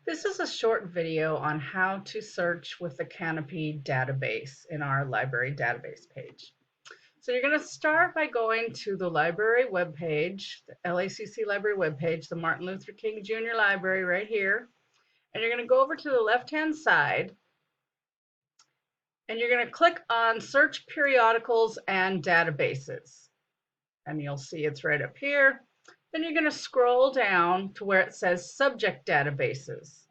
This is a short video on how to search with the Canopy database in our library database page. So you're going to start by going to the library webpage, the LACC library webpage, the Martin Luther King Jr. Library right here. And you're going to go over to the left-hand side and you're going to click on Search Periodicals and Databases. And you'll see it's right up here. Then you're going to scroll down to where it says Subject Databases.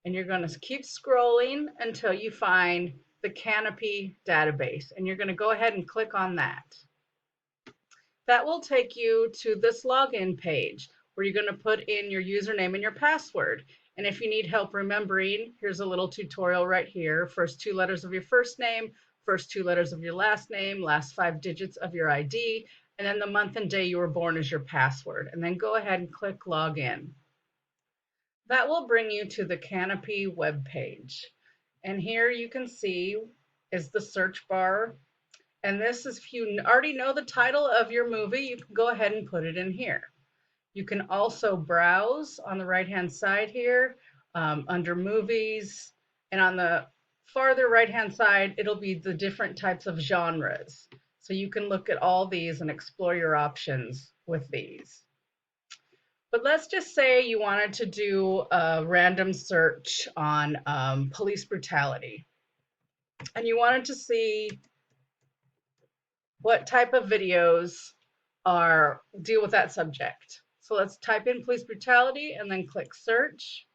And you're going to keep scrolling until you find the Canopy database. And you're going to go ahead and click on that. That will take you to this login page where you're going to put in your username and your password. And if you need help remembering, here's a little tutorial right here. First 2 letters of your first name, first 2 letters of your last name, last 5 digits of your ID, and then the month and day you were born as your password. And then go ahead and click login. That will bring you to the Canopy web page. And here you can see is the search bar. And this is, if you already know the title of your movie, you can go ahead and put it in here. You can also browse on the right-hand side here under movies. And on the farther right-hand side, it'll be the different types of genres. So you can look at all these and explore your options with these. But let's just say you wanted to do a random search on police brutality. And you wanted to see what type of videos deal with that subject. So let's type in police brutality and then click search.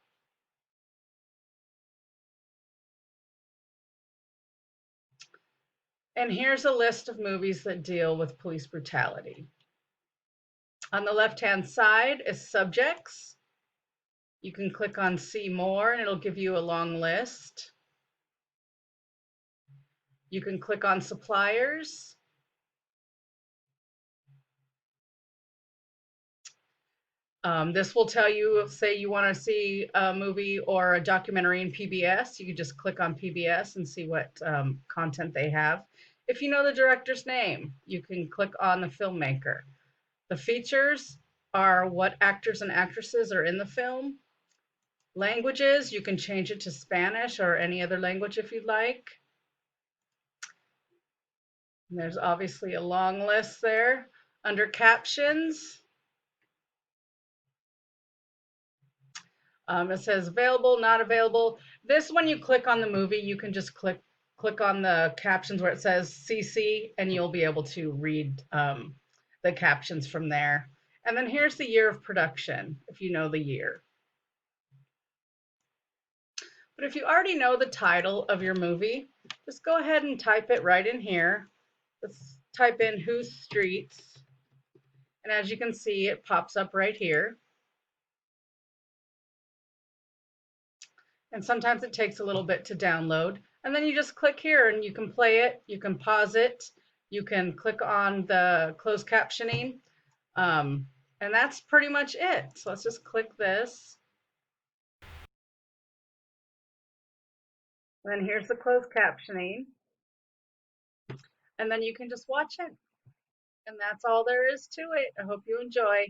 And here's a list of movies that deal with police brutality. On the left-hand side is subjects. You can click on see more and it'll give you a long list. You can click on suppliers. This will tell you, say you want to see a movie or a documentary in PBS, you can just click on PBS and see what content they have. If you know the director's name, you can click on the filmmaker. The features are what actors and actresses are in the film. Languages, you can change it to Spanish or any other language if you'd like. And there's obviously a long list there. Under captions, it says available, not available. This, when you click on the movie, you can just click on the captions where it says CC, and you'll be able to read the captions from there. And then here's the year of production, if you know the year. But if you already know the title of your movie, just go ahead and type it right in here. Let's type in Whose Streets. And as you can see, it pops up right here. And sometimes it takes a little bit to download. And then you just click here and you can play it, you can pause it, you can click on the closed captioning. And that's pretty much it. So let's just click this. And then here's the closed captioning. And then you can just watch it. And that's all there is to it. I hope you enjoy.